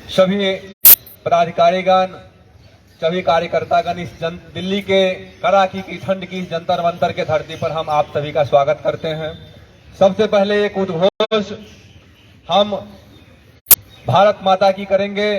सभी पदाधिकारीगण, सभी कार्यकर्तागण, इस दिल्ली के कड़ाके की ठंड की जंतर मंतर के धरती पर हम आप सभी का स्वागत करते हैं। सबसे पहले एक उद्घोष हम भारत माता की करेंगे।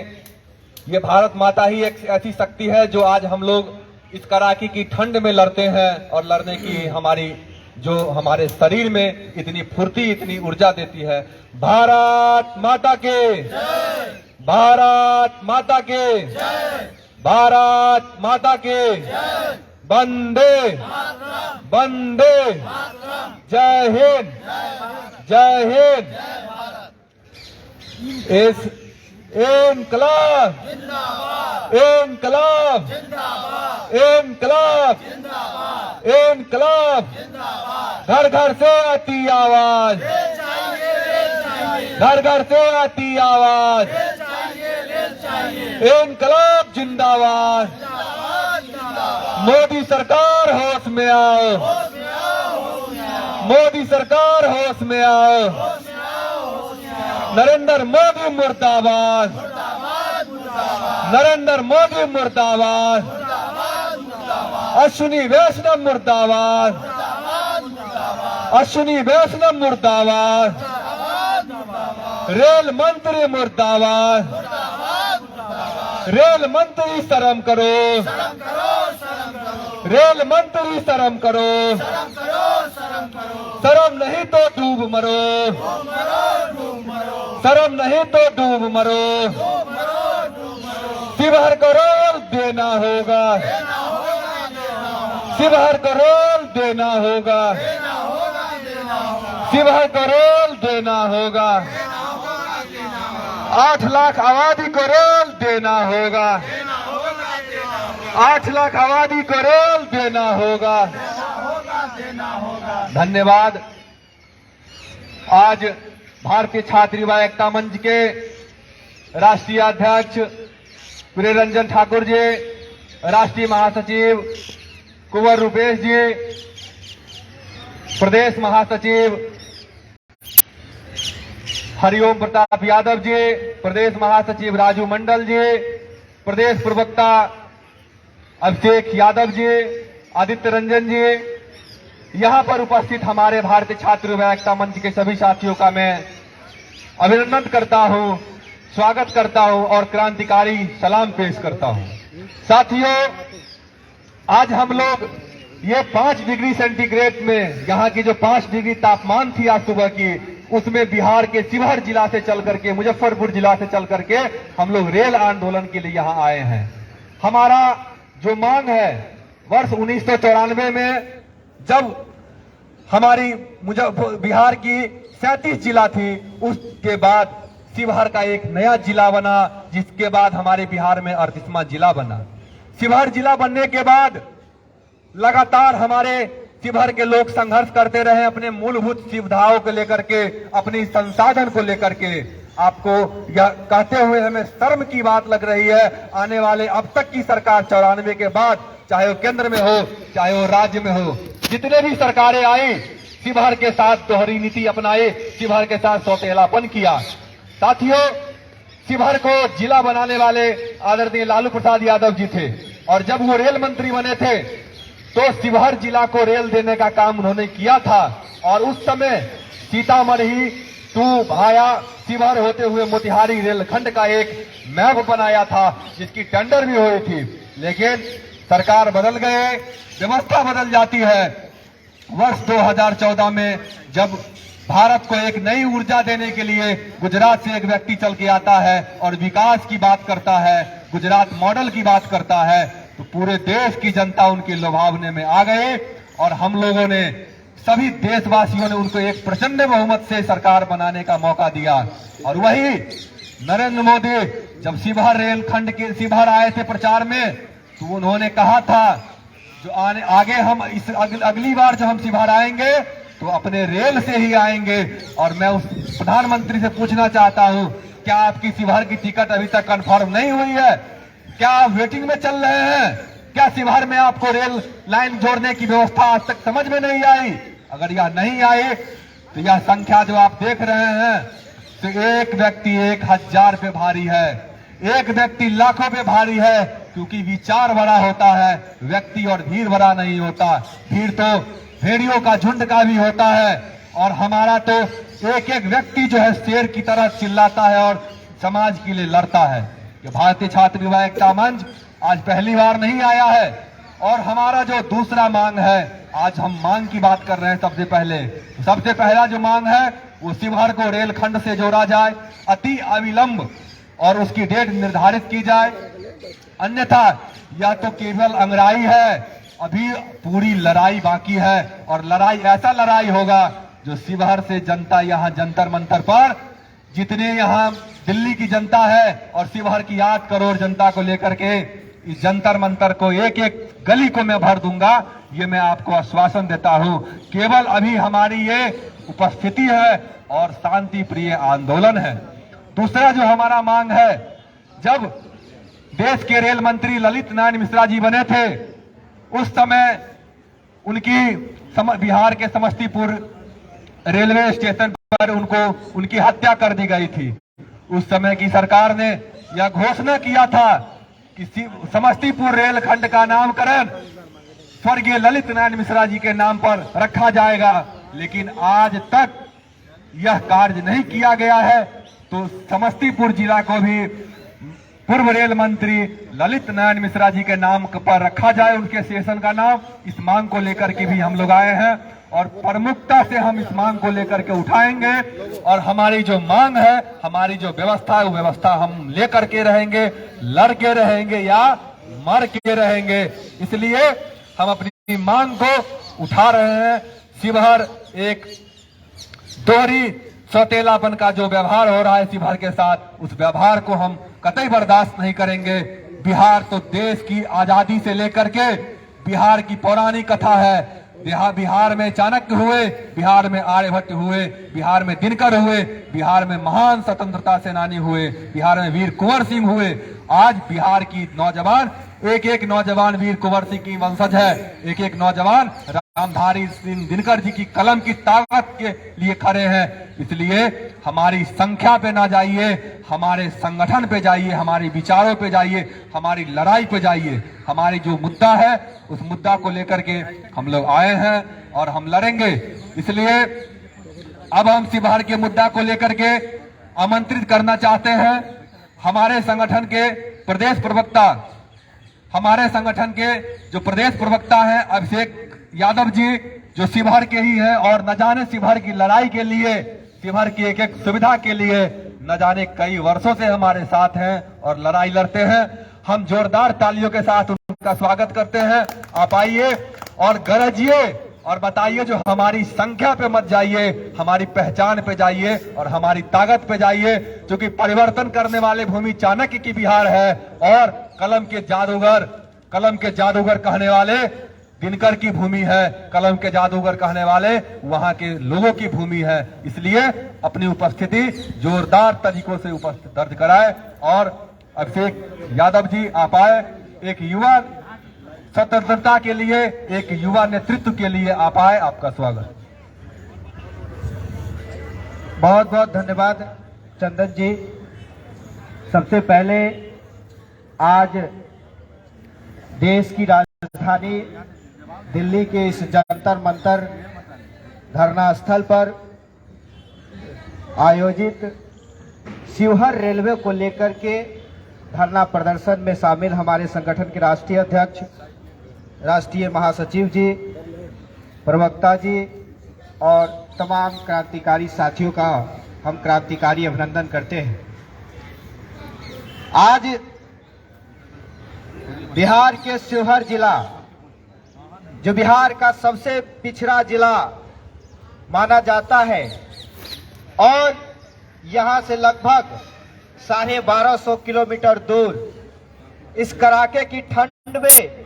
ये भारत माता ही एक ऐसी शक्ति है जो आज हम लोग इस कड़ाके की ठंड में लड़ते हैं और लड़ने की हमारे शरीर में इतनी फुर्ती, इतनी ऊर्जा देती है। भारत माता के जय, भारत माता के जय, भारत माता के जय, वंदे वंदे, जय हिंद, जय हिंद। इस इनकलाब जिंदाबाद, इनकलाब जिंदाबाद, इनकलाब जिंदाबाद, इनकलाब जिंदाबाद। घर घर से आती आवाज, घर घर से आती आवाज, इनकलाब जिंदाबाद। मोदी सरकार होश में आओ, मोदी सरकार होश में आओ। नरेंद्र मोदी मुर्दाबाद, नरेंद्र मोदी मुर्दाबाद, अश्विनी वैष्णव मुर्दाबाद, अश्विनी वैष्णव मुर्दाबाद, रेल मंत्री मुर्दाबाद, रेल मंत्री शर्म करो, रेल मंत्री शर्म करो, शर्म नहीं तो डूब मरो, शर्म नहीं तो डूब मरो। शिवहर को रोल देना होगा, शिवहर को रोल देना होगा, शिवहर को रोल देना होगा। 8 लाख आबादी को रोल देना होगा, 8 लाख आबादी को रोल देना होगा। धन्यवाद। आज भारतीय छात्र युवा एकता मंच के राष्ट्रीय अध्यक्ष प्रिय रंजन ठाकुर जी, राष्ट्रीय महासचिव कुंवर रूपेश जी, प्रदेश महासचिव हरिओम प्रताप यादव जी, प्रदेश महासचिव राजू मंडल जी, प्रदेश प्रवक्ता अभिषेक यादव जी, आदित्य रंजन जी, यहां पर उपस्थित हमारे भारतीय छात्र युवा एकता मंच के सभी साथियों का मैं अभिनंदन करता हूं, स्वागत करता हूं और क्रांतिकारी सलाम पेश करता हूं। साथियों, आज हम लोग ये 5 डिग्री सेंटीग्रेड में, यहाँ की जो 5 डिग्री तापमान थी आज सुबह की, उसमें बिहार के शिवहर जिला से चल करके, मुजफ्फरपुर जिला से चल करके हम लोग रेल आंदोलन के लिए यहाँ आए हैं। हमारा जो मांग है, वर्ष 1994 में जब हमारी बिहार की 37 जिला थी, उसके बाद शिवहर का एक नया जिला बना, जिसके बाद हमारे बिहार में 38वां जिला बना। शिवहर जिला बनने के बाद लगातार हमारे शिवहर के लोग संघर्ष करते रहे, अपने मूलभूत सुविधाओं को लेकर के, अपनी संसाधन को लेकर के। आपको यह कहते हुए हमें शर्म की बात लग रही है, आने वाले अब तक की सरकार 94 के बाद, चाहे वो केंद्र में हो चाहे वो राज्य में हो, जितने भी सरकारें आई, शिवहर के साथ दोहरी नीति अपनाई, शिवहर के साथ सौतेलापन किया। साथियों, शिवहर को जिला बनाने वाले आदरणीय लालू प्रसाद यादव जी थे, और जब वो रेल मंत्री बने थे तो शिवहर जिला को रेल देने का काम उन्होंने किया था। और उस समय सीतामढ़ी टू भाया शिवहर होते हुए मोतिहारी रेलखंड का एक मैप बनाया था, जिसकी टेंडर भी हुई थी। लेकिन सरकार बदल गए, व्यवस्था बदल जाती है। वर्ष 2014 में जब भारत को एक नई ऊर्जा देने के लिए गुजरात से एक व्यक्ति चल के आता है और विकास की बात करता है, गुजरात मॉडल की बात करता है, तो पूरे देश की जनता उनके लुभावने में आ गए और हम लोगों ने, सभी देशवासियों ने उनको एक प्रचंड बहुमत से सरकार बनाने का मौका दिया। और वही नरेंद्र मोदी जब शिवहर रेलखंड के शिवहर आए थे प्रचार में, तो उन्होंने कहा था जो आगे हम अगली बार जब हम शिवहर आएंगे तो अपने रेल से ही आएंगे। और मैं उस प्रधानमंत्री से पूछना चाहता हूं, क्या आपकी शिवहर की टिकट अभी तक कंफर्म नहीं हुई है? क्या आप वेटिंग में चल रहे हैं? क्या शिवहर में आपको रेल लाइन जोड़ने की व्यवस्था आज तक समझ में नहीं आई? अगर यह नहीं आई तो यह संख्या जो आप देख रहे हैं तो एक व्यक्ति 1000 पे भारी है। एक व्यक्ति लाखों पे भारी है, क्योंकि विचार बड़ा होता है, व्यक्ति और भीड़ बड़ा नहीं होता। भीड़ तो भेड़ियों का झुंड का भी होता है, और हमारा तो एक एक व्यक्ति जो है शेर की तरह चिल्लाता है और समाज के लिए लड़ता है। ये भारतीय छात्र युवा एकता मंच आज पहली बार नहीं आया है, और हमारा जो दूसरा मांग है, आज हम मांग की बात कर रहे हैं। सबसे पहला जो मांग है वो शिवहर को रेलखंड से जोड़ा जाए अति अविलंब, और उसकी डेट निर्धारित की जाए। अन्यथा यह तो केवल अंगड़ाई है, अभी पूरी लड़ाई बाकी है, और लड़ाई ऐसा लड़ाई होगा जो शिवहर से जनता यहाँ जंतर मंतर पर, जितने यहाँ दिल्ली की जनता है और शिवहर की 8 करोड़ जनता को लेकर के इस जंतर मंतर को एक एक गली को मैं भर दूंगा, ये मैं आपको आश्वासन देता हूं। केवल अभी हमारी ये उपस्थिति है और शांति प्रिय आंदोलन है। दूसरा जो हमारा मांग है, जब देश के रेल मंत्री ललित नारायण मिश्रा जी बने थे, उस समय बिहार के समस्तीपुर रेलवे स्टेशन पर उनकी हत्या कर दी गई थी। उस समय की सरकार ने यह घोषणा किया था कि समस्तीपुर रेलखंड का नामकरण स्वर्गीय ललित नारायण मिश्रा जी के नाम पर रखा जाएगा, लेकिन आज तक यह कार्य नहीं किया गया है। तो समस्तीपुर जिला को भी पूर्व रेल मंत्री ललित नारायण मिश्रा जी के नाम पर रखा जाए, उनके स्टेशन का नाम। इस मांग को लेकर के भी हम लोग आए हैं, और प्रमुखता से हम इस मांग को लेकर के उठाएंगे, और हमारी जो मांग है, हमारी जो व्यवस्था है, वो व्यवस्था हम लेकर के रहेंगे, लड़ के रहेंगे या मर के रहेंगे। इसलिए हम अपनी मांग को उठा रहे हैं। शिवहर एक दोहरी सौतेलापन का जो व्यवहार हो रहा है शिवहर के साथ, उस व्यवहार को हम कतई बर्दाश्त नहीं करेंगे। बिहार तो देश की आजादी से लेकर के बिहार की पौराणिक कथा है। बिहार में चाणक्य हुए, बिहार में आर्यभट्ट हुए, बिहार में दिनकर हुए, बिहार में महान स्वतंत्रता सेनानी हुए, बिहार में वीर कुंवर सिंह हुए। आज बिहार की नौजवान, एक एक नौजवान वीर कुंवर सिंह की वंशज है, एक एक नौजवान रामधारी सिंह दिनकर जी की कलम की ताकत के लिए खड़े हैं। इसलिए हमारी संख्या पे ना जाइए, हमारे संगठन पे जाइए, हमारे विचारों पे जाइए, हमारी लड़ाई पे जाइए। हमारी जो मुद्दा है, उस मुद्दा को लेकर के हम लोग आए हैं और हम लड़ेंगे। इसलिए अब हम शिवहर के मुद्दा को लेकर के आमंत्रित करना चाहते हैं हमारे संगठन के प्रदेश प्रवक्ता, हमारे संगठन के जो प्रदेश प्रवक्ता हैं अभिषेक यादव जी, जो शिवहर के ही हैं, और न जाने शिवहर की लड़ाई के लिए, शिवहर की एक एक सुविधा के लिए न जाने कई वर्षों से हमारे साथ हैं और लड़ाई लड़ते हैं। हम जोरदार तालियों के साथ उनका स्वागत करते हैं। आप आइए और गरजिए और बताइए, जो हमारी संख्या पे मत जाइए, हमारी पहचान पे जाइए और हमारी ताकत पे जाइए, क्योंकि परिवर्तन करने वाले भूमि चाणक्य की बिहार है, और कलम के जादूगर कहने वाले दिनकर की भूमि है, कलम के जादूगर कहने वाले वहां के लोगों की भूमि है। इसलिए अपनी उपस्थिति जोरदार तरीकों से उपस्थित दर्ज कराए। और अभिषेक यादव जी आप आए, एक युवा स्वतंत्रता के लिए, एक युवा नेतृत्व के लिए आप आए, आपका स्वागत। बहुत बहुत धन्यवाद चंदन जी। सबसे पहले आज देश की राजधानी दिल्ली के इस जंतर मंतर धरना स्थल पर आयोजित शिवहर रेलवे को लेकर के धरना प्रदर्शन में शामिल हमारे संगठन के राष्ट्रीय अध्यक्ष, राष्ट्रीय महासचिव जी, प्रवक्ता जी और तमाम क्रांतिकारी साथियों का हम क्रांतिकारी अभिनंदन करते हैं। आज बिहार के शिवहर जिला, जो बिहार का सबसे पिछड़ा जिला माना जाता है, और यहां से लगभग 1250 किलोमीटर दूर इस कड़ाके की ठंड में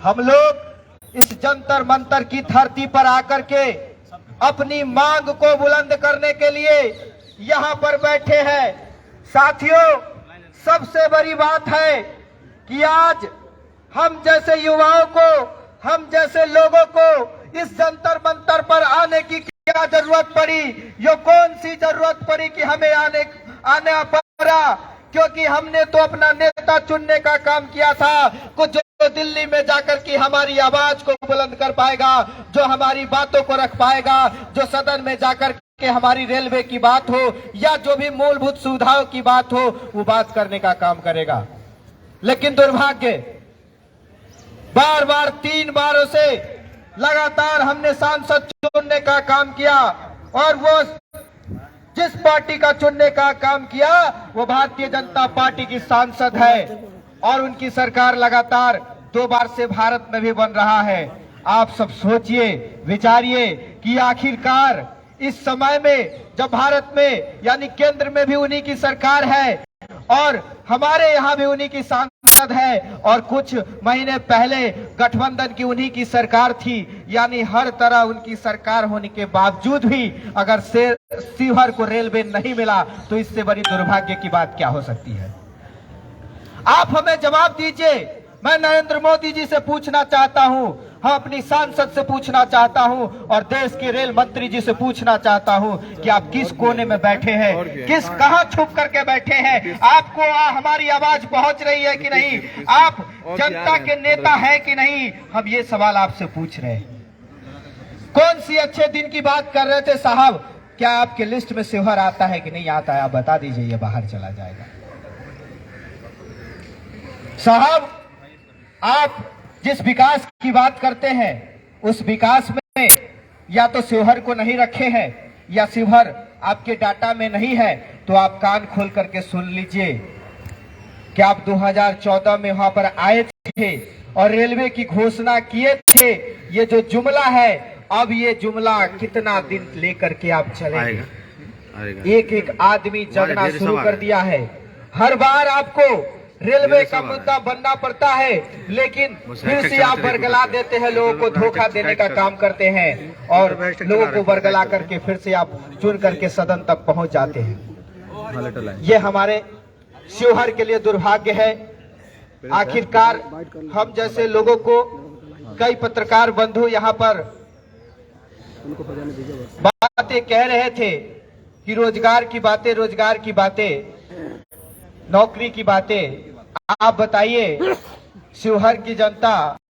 हम लोग इस जंतर मंतर की धरती पर आकर के अपनी मांग को बुलंद करने के लिए यहां पर बैठे हैं। साथियों, सबसे बड़ी बात है कि आज हम जैसे युवाओं को, हम जैसे लोगों को इस जंतर मंतर पर आने की क्या जरूरत पड़ी, यो कौन सी जरूरत पड़ी कि हमें आना पड़ा। क्योंकि हमने तो अपना नेता चुनने का काम किया था, कुछ जो दिल्ली में जाकर के हमारी आवाज को बुलंद कर पाएगा, जो हमारी बातों को रख पाएगा, जो सदन में जाकर के हमारी रेलवे की बात हो या जो भी मूलभूत सुविधाओं की बात हो, वो बात करने का काम करेगा। लेकिन दुर्भाग्य, बार बार 3 बारों से लगातार हमने सांसद चुनने का काम किया, और वो जिस पार्टी का चुनने का काम किया वो भारतीय जनता पार्टी की सांसद है, और उनकी सरकार लगातार 2 बार से भारत में भी बन रहा है। आप सब सोचिए, विचारिए कि आखिरकार इस समय में जब भारत में यानी केंद्र में भी उन्हीं की सरकार है और हमारे यहाँ भी उन्हीं की सांसद है, और कुछ महीने पहले गठबंधन की उन्हीं की सरकार थी, यानी हर तरह उनकी सरकार होने के बावजूद भी अगर शिवहर को रेलवे नहीं मिला तो इससे बड़ी दुर्भाग्य की बात क्या हो सकती है। आप हमें जवाब दीजिए। मैं नरेंद्र मोदी जी से पूछना चाहता हूं, हम अपनी सांसद से पूछना चाहता हूं, और देश के रेल मंत्री जी से पूछना चाहता हूं कि आप किस कोने में बैठे हैं, कहां छुप करके बैठे हैं। आपको हमारी आवाज पहुंच रही है कि नहीं, आप जनता के नेता हैं कि नहीं, हम ये सवाल आपसे पूछ रहे हैं। कौन सी अच्छे दिन की बात कर रहे थे साहब, क्या आपके लिस्ट में शिवहर आता है कि नहीं आता है, आप बता दीजिए, ये बाहर चला जाएगा। साहब, आप जिस विकास की बात करते हैं उस विकास में या तो शिवहर को नहीं रखे हैं या शिवहर आपके डाटा में नहीं है, तो आप कान खोल करके सुन लीजिए कि आप 2014 में वहां पर आए थे और रेलवे की घोषणा किए थे। ये जो जुमला है, अब ये जुमला कितना दिन लेकर के आप चलेंगे। एक एक आदमी जगना शुरू कर दिया है। हर बार आपको रेलवे का मुद्दा बनना पड़ता है, लेकिन फिर से आप बरगला देते हैं, लोगों को धोखा देने का काम करते हैं, और लोगों को बरगला करके फिर से आप चुन करके सदन तक पहुंच जाते हैं। ये हमारे शिवहर के लिए दुर्भाग्य है। आखिरकार हम जैसे लोगों को कई पत्रकार बंधु यहाँ पर बातें कह रहे थे कि रोजगार की बातें, नौकरी की बातें। आप बताइए, शिवहर की जनता